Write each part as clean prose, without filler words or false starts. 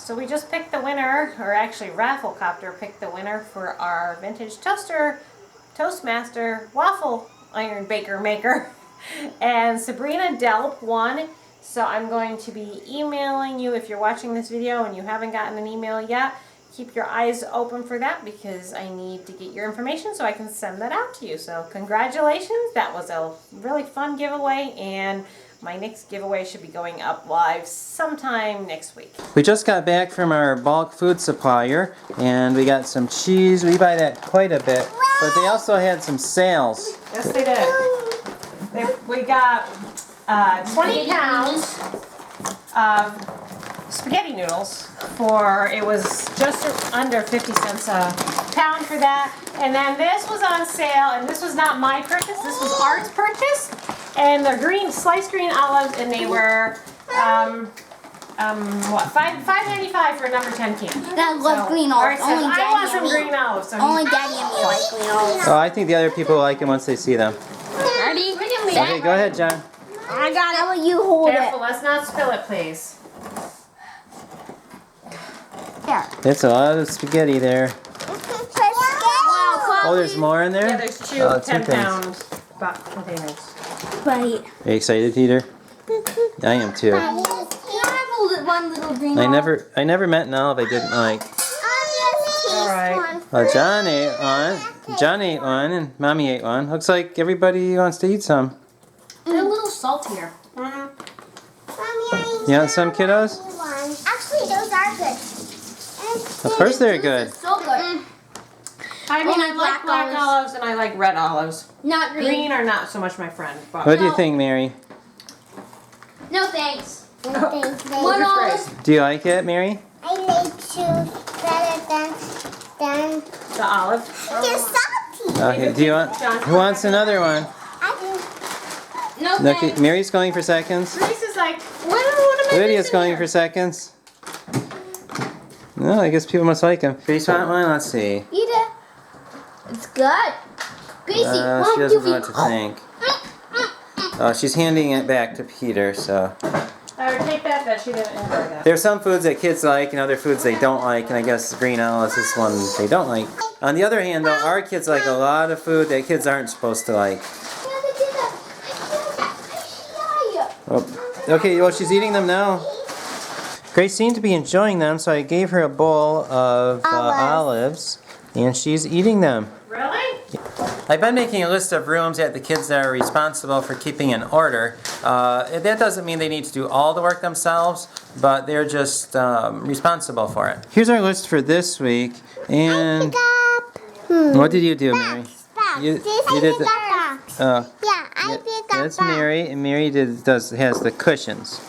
So we just picked the winner, or actually Rafflecopter picked the winner for our vintage toaster, Toastmaster waffle iron baker maker. And Sabrina Delp won. So I'm going to be emailing you if you're watching this video and you haven't gotten an email yet. Keep your eyes open for that because I need to get your information so I can send that out to you. So congratulations. That was a really fun giveaway, and my next giveaway should be going up live sometime next week. We just got back from our bulk food supplier and we got some cheese. We buy that quite a bit, but they also had some sales. Yes, they did. We got 20 pounds of spaghetti noodles for, it was just under 50 cents a pound for that. And then this was on sale, and this was not my purchase, this was Art's purchase. And they're green, sliced green olives, and they were, what, $5.95 for a number 10 can. I love green olives. Only I want some green olives. So Only Daddy and me like green olives. Oh, I think the other people will like it once they see them. Ready? Okay, go ahead, John. I got it. How about you hold Careful, it? let's not spill it, please. Here. That's a lot of spaghetti there. Wow, Oh, there's more in there? Yeah, there's two Oh, two 10-pound containers. Right. Are you excited, Peter? I am too. Can I have one little green olive? I never met an olive I didn't like. Alright. Well, John ate one. John ate one, and Mommy ate one. Looks like everybody wants to eat some. They're a little saltier. You want some, kiddos? Actually, those are good. Of course they're good. So good. I mean, Only I like black black olives and I like red olives. Not green. Green are not so much my friend. But What do you think, Mary? No thanks. Oh, One that's olive. great. Do you like it, Mary? I like choose better than The olive. they're salty. Okay. Do you want? Who wants another one? No Okay, thanks. Mary's going for seconds. Grace is like, what am I Lydia's missing going here? for seconds. No, I guess people must like them. Grace want one? Let's see. Eat it. It's good. Gracie, She one, doesn't two, know what to think. She's handing it back to Peter, so. I would take that she didn't enjoy that. There's some foods that kids like and other foods they don't like, and I guess green olives is one they don't like. On the other hand, though, our kids like a lot of food that kids aren't supposed to like. Oh, okay, well, she's eating them now. Grace seemed to be enjoying them, so I gave her a bowl of olives, and she's eating them. Really? I've been making a list of rooms that the kids that are responsible for keeping in order. That doesn't mean they need to do all the work themselves, but they're just responsible for it. Here's our list for this week, and what did you do, Mary? You did the. I pick up That's Mary, and Mary has the cushions.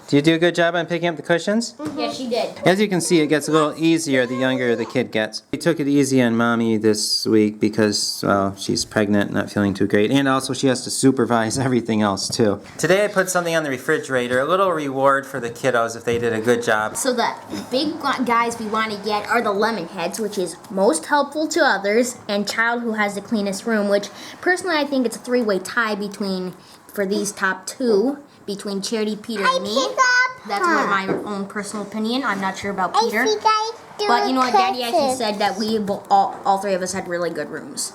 Do you do a good job on picking up the cushions? Yeah, she did. As you can see, it gets a little easier the younger the kid gets. We took it easy on Mommy this week because, well, she's pregnant, not feeling too great, and also she has to supervise everything else too. Today I put something on the refrigerator, a little reward for the kiddos if they did a good job. So the big guys we want to get are the lemon heads, which is most helpful to others, and child who has the cleanest room, which personally I think it's a three-way tie for these top two, between Charity, Peter, and me. That's what my own personal opinion. I'm not sure about Peter. But you know what, Daddy actually said that we all three of us had really good rooms.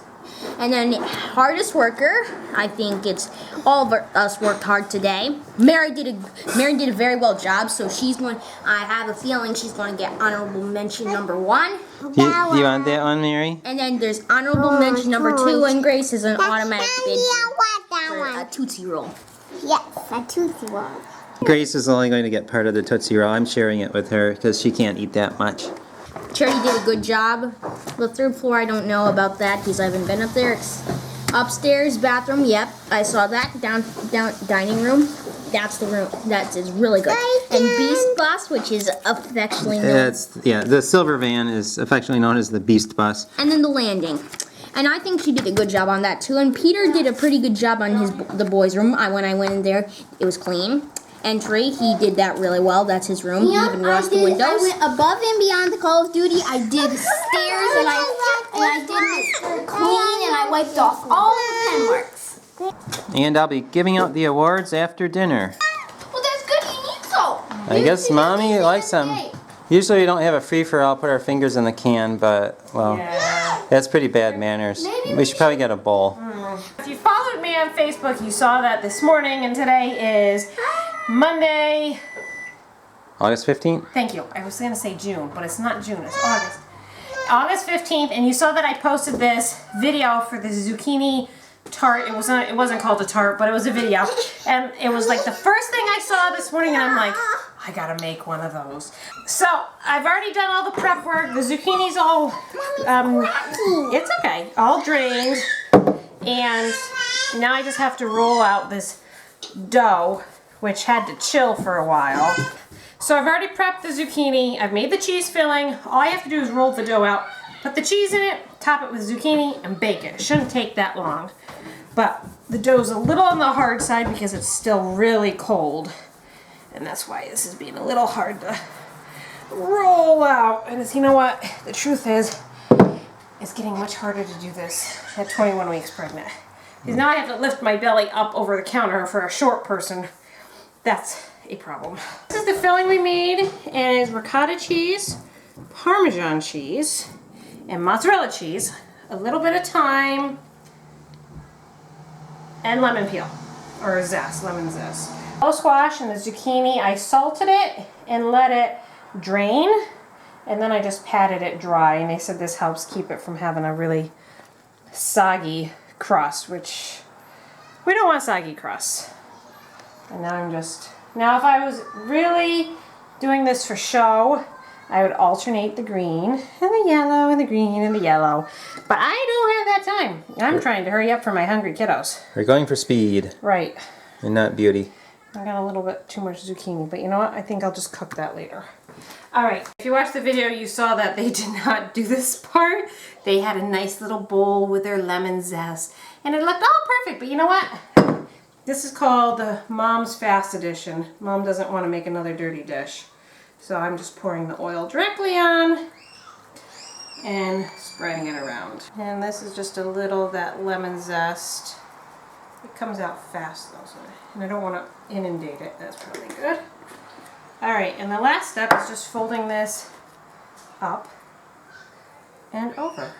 And then hardest worker, I think it's all of us worked hard today. Mary did a very well job, so I have a feeling she's going to get honorable mention number 1. Do you want that one, Mary? And then there's honorable mention number 2, and Grace is an automatic bid for a Tootsie Roll. Yes, a Tootsie Roll. Grace is only going to get part of the Tootsie Roll. I'm sharing it with her because she can't eat that much. Charity did a good job. The third floor, I don't know about that because I haven't been up there. It's upstairs bathroom, yep, I saw that. Down dining room, that's the room. That is really good. And Beast Bus, which is affectionately known. The silver van is affectionately known as the Beast Bus. And then the landing. And I think she did a good job on that too. And Peter did a pretty good job on the boys' room. When I went in there, it was clean. Entry, he did that really well. That's his room. He even washed the windows. I went above and beyond the Call of Duty. I did stairs and I did clean and I wiped off all the pen marks. And I'll be giving out the awards after dinner. Well, that's good. You need so. I guess Mommy likes them. Usually we don't have a free-for-all, put our fingers in the can, but, well, Yeah. that's pretty bad manners. We should probably get a bowl. If you followed me on Facebook, you saw that this morning, and today is Monday. August 15th? Thank you. I was going to say June, but it's not June, it's August. August 15th, and you saw that I posted this video for the zucchini tart. It wasn't called a tart, but it was a video. And it was like the first thing I saw this morning, and I'm like, I gotta make one of those. So, I've already done all the prep work. The zucchini's all, it's okay, all drained. And now I just have to roll out this dough, which had to chill for a while. So I've already prepped the zucchini. I've made the cheese filling. All I have to do is roll the dough out, put the cheese in it, top it with zucchini, and bake it. It shouldn't take that long. But the dough's a little on the hard side because it's still really cold. And that's why this is being a little hard to roll out. And you know what? The truth is, it's getting much harder to do this at 21 weeks pregnant. Because now I have to lift my belly up over the counter for a short person. That's a problem. This is the filling we made, and it's ricotta cheese, Parmesan cheese, and mozzarella cheese, a little bit of thyme, and lemon peel, or zest, lemon zest. Yellow squash and the zucchini, I salted it and let it drain, and then I just patted it dry, and they said this helps keep it from having a really soggy crust, which we don't want soggy crust. And now if I was really doing this for show, I would alternate the green and the yellow and the green and the yellow. But I don't have that time. I'm trying to hurry up for my hungry kiddos. We're going for speed. Right. And not beauty. I got a little bit too much zucchini, but you know what? I think I'll just cook that later. Alright, if you watched the video, you saw that they did not do this part. They had a nice little bowl with their lemon zest, and it looked all perfect, but you know what? This is called the Mom's Fast Edition. Mom doesn't want to make another dirty dish. So I'm just pouring the oil directly on and spreading it around. And this is just a little of that lemon zest. It comes out fast though, and I don't want to inundate it. That's probably good. Alright, and the last step is just folding this up and over.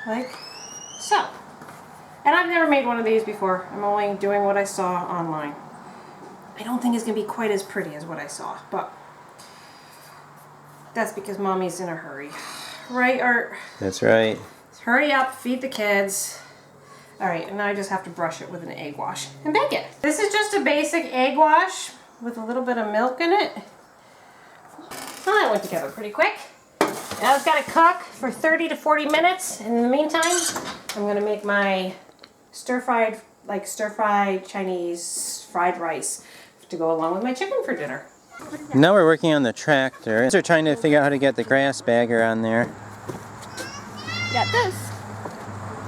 Like so. And I've never made one of these before. I'm only doing what I saw online. I don't think it's going to be quite as pretty as what I saw, but that's because Mommy's in a hurry. Right, Art? That's right. Hurry up, feed the kids. Alright, and now I just have to brush it with an egg wash and bake it. This is just a basic egg wash with a little bit of milk in it. Well, that went together pretty quick. Now it's got to cook for 30 to 40 minutes. In the meantime, I'm going to make my stir-fried Chinese fried rice to go along with my chicken for dinner. Now we're working on the tractor. We're trying to figure out how to get the grass bagger on there. Got this.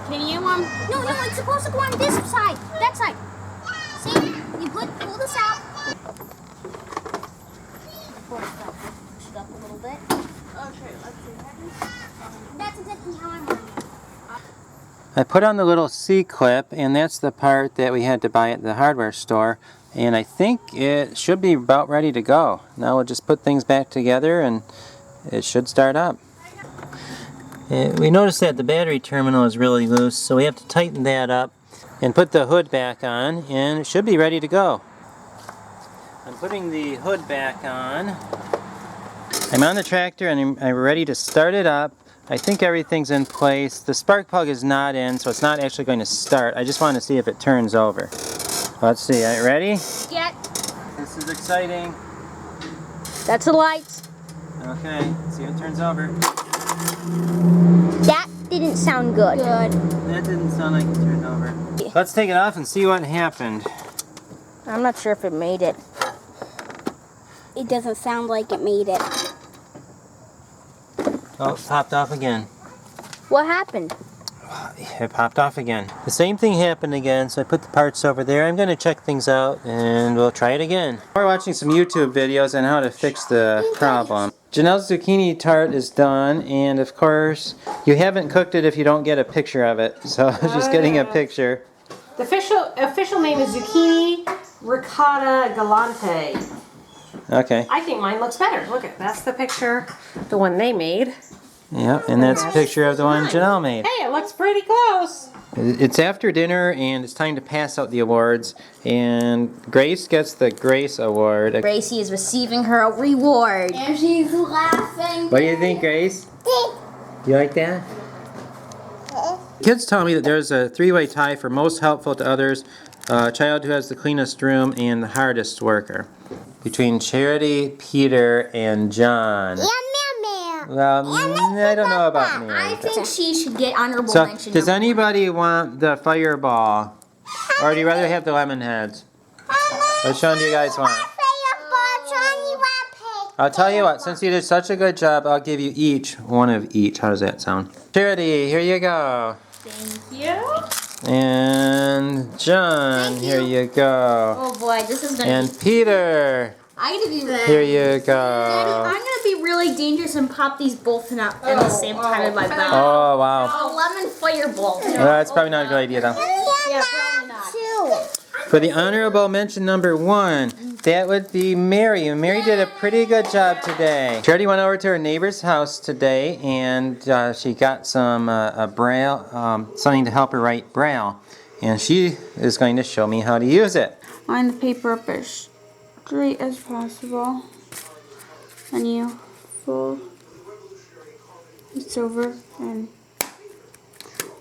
Can you No, it's supposed to go on this side. That side. See? You pull this out. Push it up a little bit. Okay, let's see. That's exactly how I'm running. I put on the little C-clip, and that's the part that we had to buy at the hardware store, and I think it should be about ready to go. Now we'll just put things back together and it should start up. We noticed that the battery terminal is really loose, so we have to tighten that up and put the hood back on, and it should be ready to go. I'm putting the hood back on. I'm on the tractor and I'm ready to start it up. I think everything's in place. The spark plug is not in, so it's not actually going to start. I just want to see if it turns over. Let's see. Are you ready? Yeah. This is exciting. That's the lights. Okay, see if it turns over. That didn't sound good. That didn't sound like it turned over. Let's take it off and see what happened. I'm not sure if it made it. It doesn't sound like it made it. Oh, it popped off again. What happened? It popped off again. The same thing happened again, so I put the parts over there. I'm going to check things out and we'll try it again. We're watching some YouTube videos on how to fix the problem. Janelle's zucchini tart is done, and of course, you haven't cooked it if you don't get a picture of it. So just getting a picture. The official name is Zucchini Ricotta Galette. Okay. I think mine looks better. Look at that's the picture, the one they made. Yep, and that's a picture of the one Janelle made. Hey, it looks pretty close. It's after dinner, and it's time to pass out the awards. And Grace gets the Grace Award. Gracie is receiving her reward. And she's laughing. What do you think, Grace? You like that? Kids tell me that there's a three-way tie for most helpful to others, child who has the cleanest room, and the hardest worker. Between Charity, Peter, and John. Well, I don't know about me. I think she should get honorable So, mention. does anybody want the fireball? Or do you rather have the lemon heads? Which one do you guys want? I'll tell you what, since you did such a good job, I'll give you each one of each. How does that sound? Charity, here you go. Thank you. And John, here you go. Oh boy, this is gonna And Peter, I'm gonna be here you Daddy, I'm go. gonna be really dangerous and pop these both in at the same time in my mouth. Oh, wow. A lemon fireball. That's probably not a good idea, though. Yeah, probably not. For the honorable mention number 1, that would be Mary. And Mary did a pretty good job today. Charity went over to her neighbor's house today, and she got some braille, something to help her write braille. And she is going to show me how to use it. Line the paper up as straight as possible. Then you fold this over and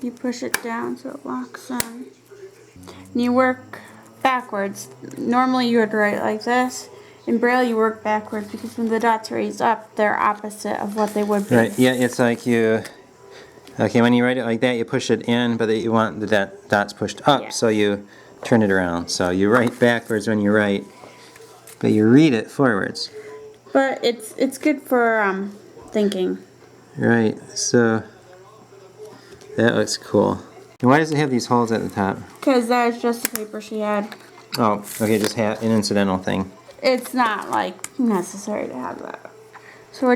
you push it down so it locks in. And you work backwards. Normally you would write like this. In Braille you work backwards because when the dots raise up, they're opposite of what they would be. Right, yeah, it's like you... Okay, when you write it like that, you push it in, but you want the dots pushed up, Yeah. so you turn it around. So you write backwards when you write, but you read it forwards. But it's good for thinking. Right, so that looks cool. And why does it have these holes at the top? Because that's just the paper she had. Oh, okay, just an incidental thing. It's not like necessary to have that. So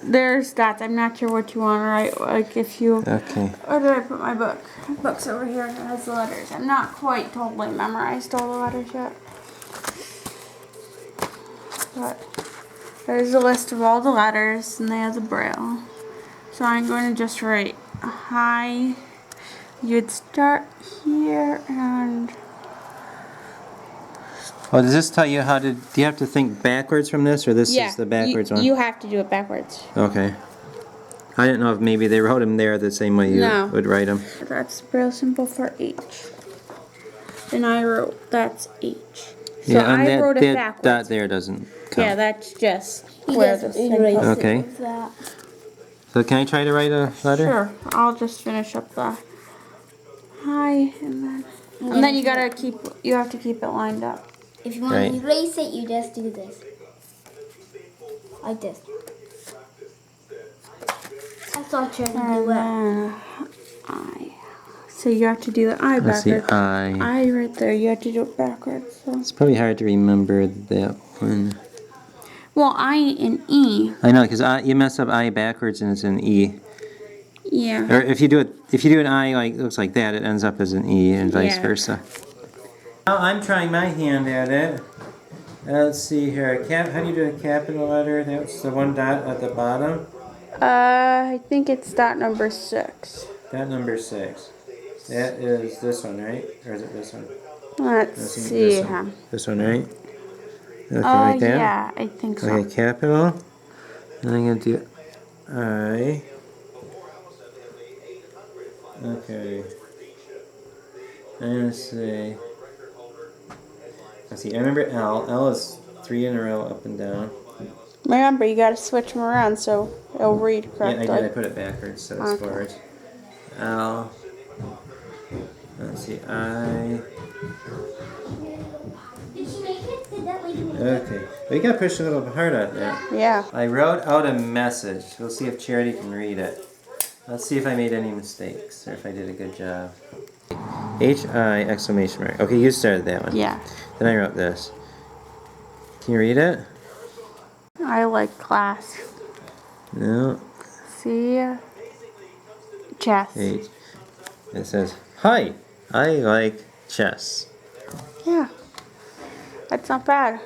there's dots. I'm not sure what you want to write. Like if you, Okay. where did I put my book? Book's over here. It has the letters. I'm not quite totally memorized all the letters yet. But there's a list of all the letters and they have the braille. So I'm going to just write hi. You'd start here and Oh, does this tell you how to... Do you have to think backwards from this, or this is the backwards one? You have to do it backwards. Okay. I didn't know if maybe they wrote them there the same way you No. would write them. That's braille symbol for H. And I wrote that's H. So Yeah, and I wrote it that backwards. dot there doesn't count. Yeah, that's just where this thing comes. Okay. That. So can I try to write a letter? Sure. I'll just finish up the hi and then you have to keep it lined up. If you want Right. to erase it, you just do this. Like this. I thought you had to And do it. then I. So you have to do the I Let's see, backwards. I right there. You have to do it backwards. So. It's probably hard to remember that one. Well, I and E. I know, because you mess up I backwards and it's an E. Yeah. Or if you do an I like looks like that, it ends up as an E, and vice Yeah. versa. Now I'm trying my hand at it. Let's see here. How do you do a capital letter? That's the one dot at the bottom. I think it's dot number 6. Dot number 6. That is this one, right? Or is it this one? Let's This see. one. This one, right? Okay, like that? Yeah, I think so. Okay, capital. And I'm going to do I. Okay. And let's see. Let's see, I remember L. L is 3 in a row up and down. Remember, you gotta switch them around so it'll read Yeah, correctly. I did. I put it backwards, so it's Okay. forward. L. Let's see, I. Did she make it? Did that lady make it? Okay. We got to push a little hard on that. Yeah. I wrote out a message. We'll see if Charity can read it. Let's see if I made any mistakes or if I did a good job. H-I exclamation mark. Okay, you started that one. Yeah. Then I wrote this. Can you read it? I like class. No. See? Chess. H. It says, hi, I like chess. Yeah. That's not bad.